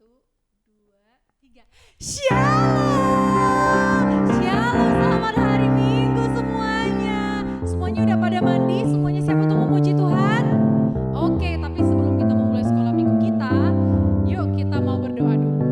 2, 3. Shalom! Shalom, selamat hari Minggu semuanya. Semuanya udah pada mandi? Semuanya siap untuk memuji Tuhan? Oke, tapi sebelum kita memulai sekolah minggu kita, yuk kita mau berdoa dulu.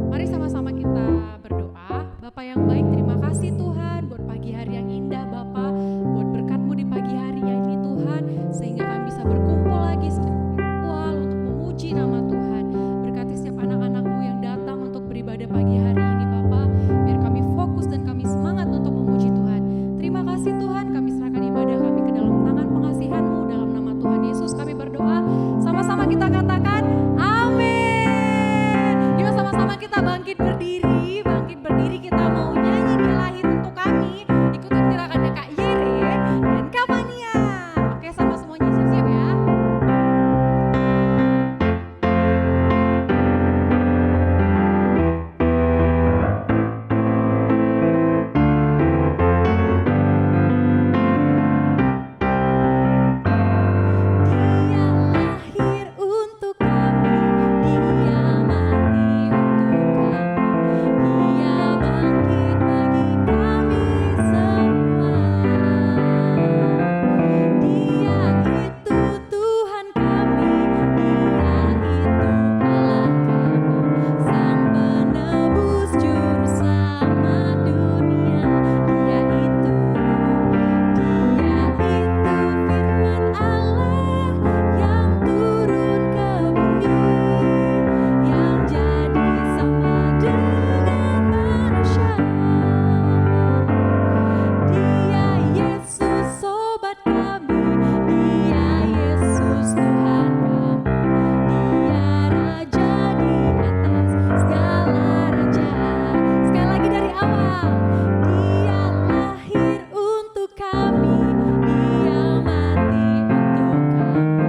Mari sama-sama kita berdoa. Bapak yang baik, terima kasih Tuhan buat pagi hari yang indah Bapak, buat berkat-Mu di pagi hari ini Tuhan, sehingga kami bisa berkumpul lagi secara virtual untuk memuji nama Tuhan. Berkati setiap anak-anak-Mu yang datang untuk beribadah pagi hari ini Bapak, biar kami fokus dan kami semangat untuk memuji Tuhan. Terima kasih Tuhan, kami serahkan ibadah kami ke dalam tangan pengasihan-Mu, dalam nama Tuhan Yesus kami berdoa. Sama-sama kita katakan amin. Yuk sama-sama kita bangkit berdiri kita mau nyanyi Dia Lahir Untuk Kami. Ikutin gerakannya Kak Yere dan Kak Mania. Oke, sama semuanya siap-siap ya. Dia lahir untuk kami, Dia mati untuk kami, Dia bangkit bagi kami semua. Dia itu Tuhan kami, Dia itu Allah kami, Sang Penebus Juru Selamat dunia. Dia itu firman Allah yang turun ke bumi, yang jadi sama dengan manusia. Dia Yesus sobat kami, Dia Yesus Tuhan kami, Dia Raja di atas segala raja. Sekali lagi dari awal. Dia lahir untuk kami, Dia mati untuk kami,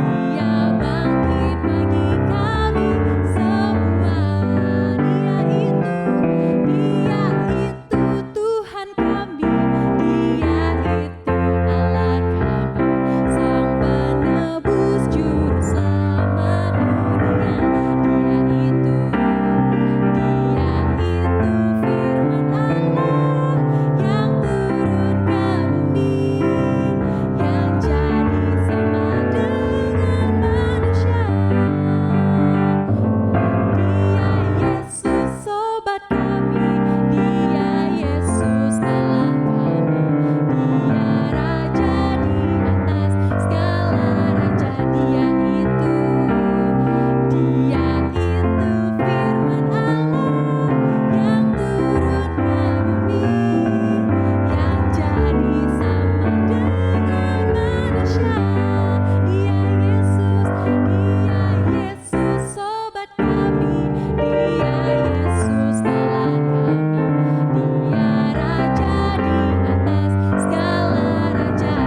Dia bangkit bagi kami semua. Dia itu Tuhan kami, Dia itu Allah kami, Sang Penebus Juru Selamat dunia. Dia itu firman Allah yang turun ke bumi, yang jadi sama dengan manusia. Dia Yesus sobat kami, Dia Yesus Allah kami, Dia Raja di atas segala raja. Dia itu firman Allah yang turun ke bumi, yang jadi sama dengan manusia. Dia Yesus sobat kami, Dia Yesus Allah kami, Dia Raja di atas segala raja.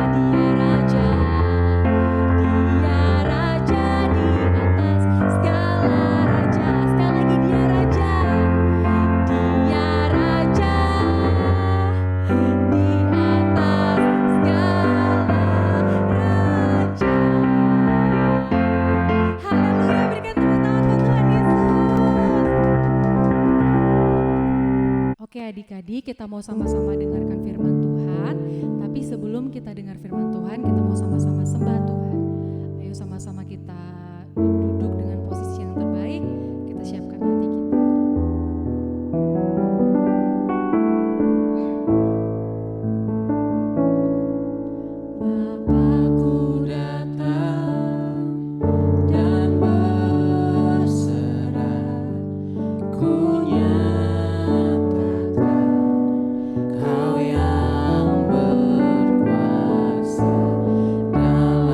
Dia Raja di atas segala raja. Sekali lagi Dia Raja. Dia Raja di atas segala raja. Haleluya, berikan tepuk tangan buat Tuhan Yesus. Oke adik-adik, kita mau sama-sama dengarkan firman Tuhan. Tapi sebelum kita dengar firman Tuhan, kita mau sama-sama sembah Tuhan. Ayo sama-sama kita duduk dengan posisi yang terbaik. Kita siapkan hati kita. Bapakku datang dan berserah, ku nyatakan Kau yang berkuasa dalam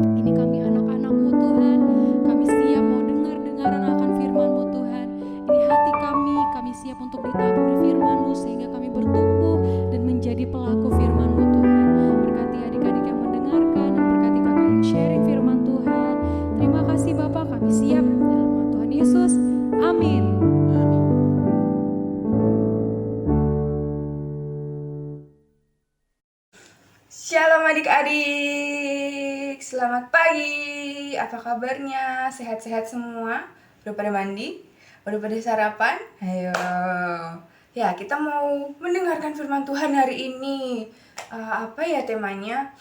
Ini kami anak-anak-Mu Tuhan, kami siap mau dengar-dengaran akan firman-Mu Tuhan. Ini hati kami siap untuk ditaburi firman-Mu sehingga kami bertumbuh dan menjadi pelaku firman-Mu Tuhan. Berkati adik-adik yang mendengarkan dan berkati kakak yang sharing firman Tuhan. Terima kasih Bapak, kami siap dalam nama Tuhan Yesus. Amin. Shalom adik-adik, selamat pagi, apa kabarnya? Sehat-sehat semua? Udah pada mandi? Udah pada sarapan? Ayo, ya kita mau mendengarkan firman Tuhan hari ini. Apa ya temanya?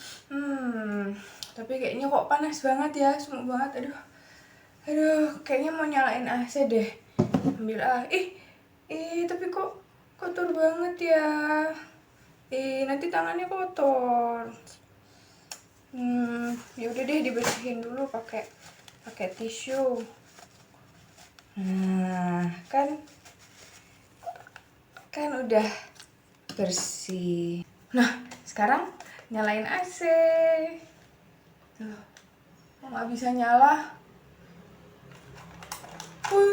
Tapi kayaknya kok panas banget ya, sumuk banget, aduh, kayaknya mau nyalain AC deh. Ambil tapi kok kotor banget ya. Nanti tangannya kotor. Ya udah deh, dibersihin dulu pakai tisu. Nah, kan udah bersih. Nah, sekarang nyalain AC. Tuh, kok nggak bisa nyala?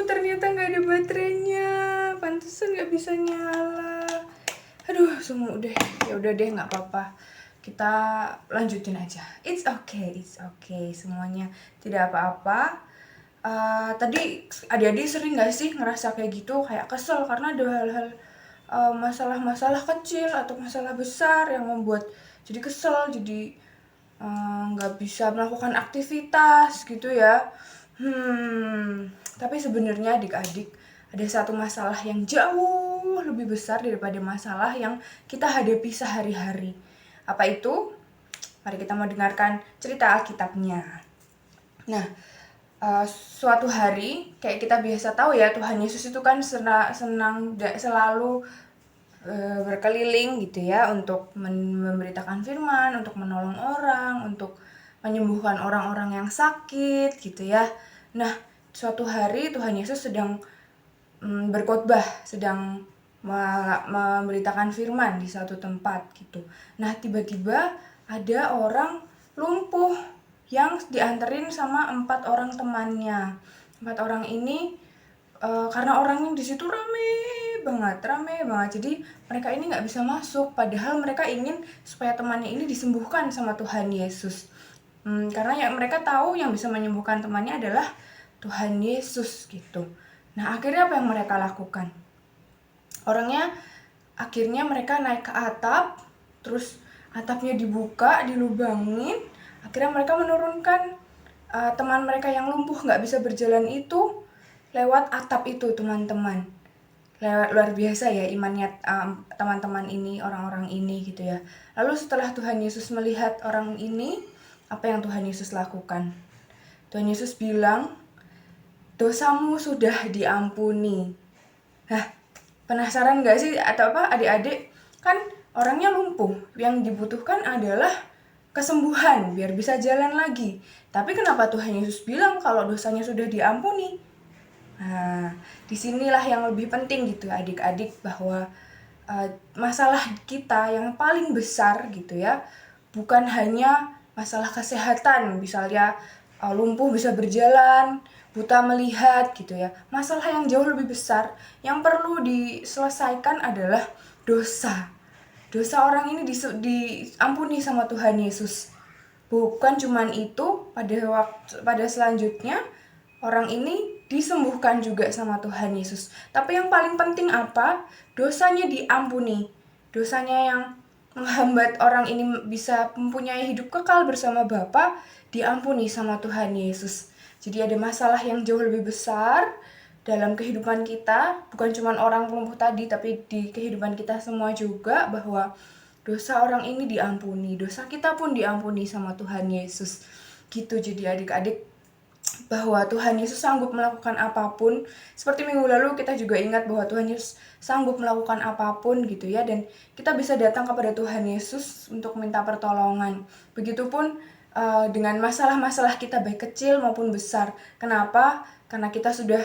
Ternyata nggak ada baterainya. Pantesan nggak bisa nyala. Aduh, sumuk deh. Ya udah deh, nggak apa-apa. Kita lanjutin aja. It's okay. Semuanya tidak apa-apa. Tadi adik-adik sering nggak sih ngerasa kayak gitu, kayak kesel karena ada hal-hal masalah-masalah kecil atau masalah besar yang membuat jadi kesel, jadi nggak bisa melakukan aktivitas gitu ya. Tapi sebenarnya adik-adik, ada satu masalah yang jauh lebih besar daripada masalah yang kita hadapi sehari-hari. Apa itu? Mari kita mau dengarkan cerita Alkitabnya. Nah, suatu hari, kayak kita biasa tahu ya, Tuhan Yesus itu kan senang selalu berkeliling gitu ya, untuk memberitakan firman, untuk menolong orang, untuk menyembuhkan orang-orang yang sakit gitu ya. Nah, suatu hari Tuhan Yesus sedang berkhotbah, sedang memberitakan firman di suatu tempat gitu. Nah, tiba-tiba ada orang lumpuh yang dianterin sama 4 orang temannya. 4 orang ini karena orangnya di situ rame banget. Jadi mereka ini nggak bisa masuk, padahal mereka ingin supaya temannya ini disembuhkan sama Tuhan Yesus. Karena yang mereka tahu yang bisa menyembuhkan temannya adalah Tuhan Yesus gitu. Nah, akhirnya apa yang mereka lakukan? Akhirnya mereka naik ke atap, terus atapnya dibuka, dilubangin. Akhirnya mereka menurunkan teman mereka yang lumpuh nggak bisa berjalan itu lewat atap itu, teman-teman. Luar biasa ya imannya teman-teman ini, orang-orang ini gitu ya. Lalu setelah Tuhan Yesus melihat orang ini, apa yang Tuhan Yesus lakukan? Tuhan Yesus bilang, dosamu sudah diampuni. Nah, penasaran gak sih atau apa adik-adik? Kan orangnya lumpuh, yang dibutuhkan adalah kesembuhan biar bisa jalan lagi. Tapi kenapa Tuhan Yesus bilang kalau dosanya sudah diampuni? Nah, disinilah yang lebih penting gitu adik-adik, bahwa masalah kita yang paling besar gitu ya, bukan hanya masalah kesehatan, misalnya lumpuh bisa berjalan, buta melihat gitu ya. Masalah yang jauh lebih besar yang perlu diselesaikan adalah dosa. Dosa orang ini diampuni sama Tuhan Yesus. Bukan cuman itu, pada selanjutnya orang ini disembuhkan juga sama Tuhan Yesus. Tapi yang paling penting apa? Dosanya diampuni. Dosanya yang menghambat orang ini bisa mempunyai hidup kekal bersama Bapa diampuni sama Tuhan Yesus. Jadi ada masalah yang jauh lebih besar dalam kehidupan kita, bukan cuma orang lumpuh tadi, tapi di kehidupan kita semua juga, bahwa dosa orang ini diampuni, dosa kita pun diampuni sama Tuhan Yesus. Gitu. Jadi adik-adik, bahwa Tuhan Yesus sanggup melakukan apapun. Seperti minggu lalu kita juga ingat bahwa Tuhan Yesus sanggup melakukan apapun gitu ya, dan kita bisa datang kepada Tuhan Yesus untuk minta pertolongan. Begitupun dengan masalah-masalah kita baik kecil maupun besar. Kenapa? Karena kita sudah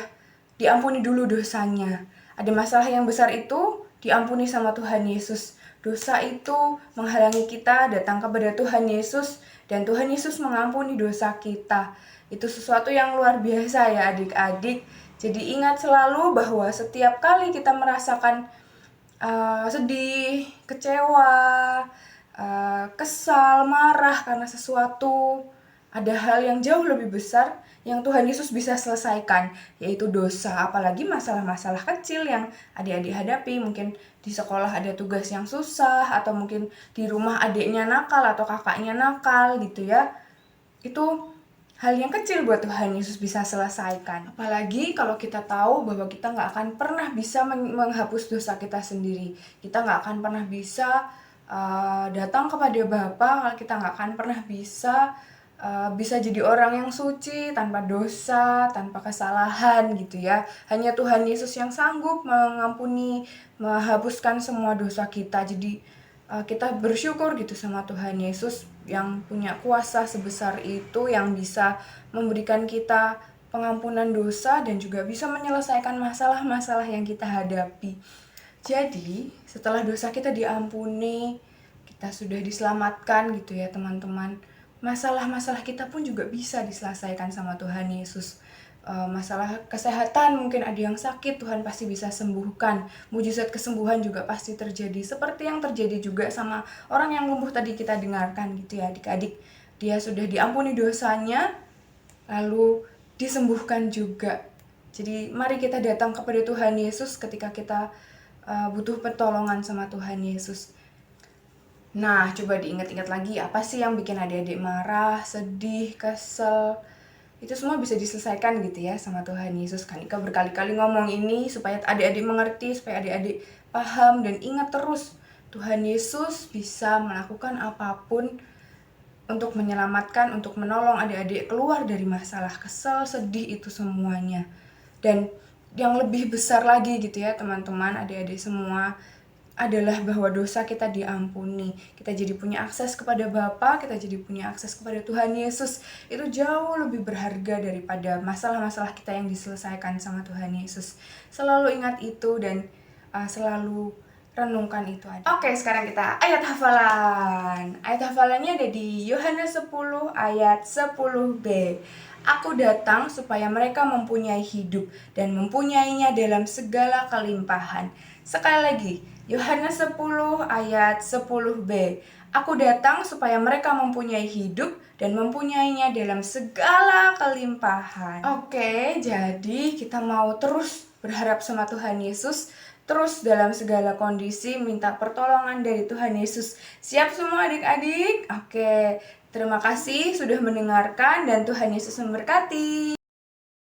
diampuni dulu dosanya. Ada masalah yang besar itu diampuni sama Tuhan Yesus. Dosa itu menghalangi kita datang kepada Tuhan Yesus dan Tuhan Yesus mengampuni dosa kita. Itu sesuatu yang luar biasa ya adik-adik. Jadi ingat selalu bahwa setiap kali kita merasakan sedih, kecewa, kesal, marah karena sesuatu, ada hal yang jauh lebih besar yang Tuhan Yesus bisa selesaikan, yaitu dosa. Apalagi masalah-masalah kecil yang adik-adik hadapi, mungkin di sekolah ada tugas yang susah, atau mungkin di rumah adiknya nakal atau kakaknya nakal gitu ya. Itu hal yang kecil buat Tuhan Yesus bisa selesaikan. Apalagi kalau kita tahu bahwa kita nggak akan pernah bisa menghapus dosa kita sendiri. Kita nggak akan pernah bisa datang kepada Bapa, kalau kita nggak akan pernah bisa jadi orang yang suci tanpa dosa, tanpa kesalahan gitu ya. Hanya Tuhan Yesus yang sanggup mengampuni, menghapuskan semua dosa kita. Jadi kita bersyukur gitu sama Tuhan Yesus yang punya kuasa sebesar itu, yang bisa memberikan kita pengampunan dosa dan juga bisa menyelesaikan masalah-masalah yang kita hadapi. Jadi setelah dosa kita diampuni, kita sudah diselamatkan gitu ya teman-teman, masalah-masalah kita pun juga bisa diselesaikan sama Tuhan Yesus. Masalah kesehatan, mungkin ada yang sakit, Tuhan pasti bisa sembuhkan. Mujizat kesembuhan juga pasti terjadi, seperti yang terjadi juga sama orang yang lumpuh tadi kita dengarkan gitu ya adik-adik. Dia sudah diampuni dosanya, lalu disembuhkan juga. Jadi mari kita datang kepada Tuhan Yesus ketika kita butuh pertolongan sama Tuhan Yesus. Nah, coba diingat-ingat lagi, apa sih yang bikin adik-adik marah, sedih, kesel? Itu semua bisa diselesaikan gitu ya sama Tuhan Yesus. Kanika berkali-kali ngomong ini supaya adik-adik mengerti, supaya adik-adik paham dan ingat terus. Tuhan Yesus bisa melakukan apapun untuk menyelamatkan, untuk menolong adik-adik keluar dari masalah kesel, sedih itu semuanya. Dan yang lebih besar lagi gitu ya teman-teman, adik-adik semua, adalah bahwa dosa kita diampuni. Kita jadi punya akses kepada Bapa, kita jadi punya akses kepada Tuhan Yesus. Itu jauh lebih berharga daripada masalah-masalah kita yang diselesaikan sama Tuhan Yesus. Selalu ingat itu dan selalu renungkan itu aja. Oke, sekarang kita ayat hafalan. Ayat hafalannya ada di Yohanes 10 ayat 10b. Aku datang supaya mereka mempunyai hidup dan mempunyainya dalam segala kelimpahan. Sekali lagi, Yohanes 10 ayat 10b. Aku datang supaya mereka mempunyai hidup dan mempunyainya dalam segala kelimpahan. Oke, jadi kita mau terus berharap sama Tuhan Yesus, terus dalam segala kondisi minta pertolongan dari Tuhan Yesus. Siap semua adik-adik? Oke, terima kasih sudah mendengarkan dan Tuhan Yesus memberkati.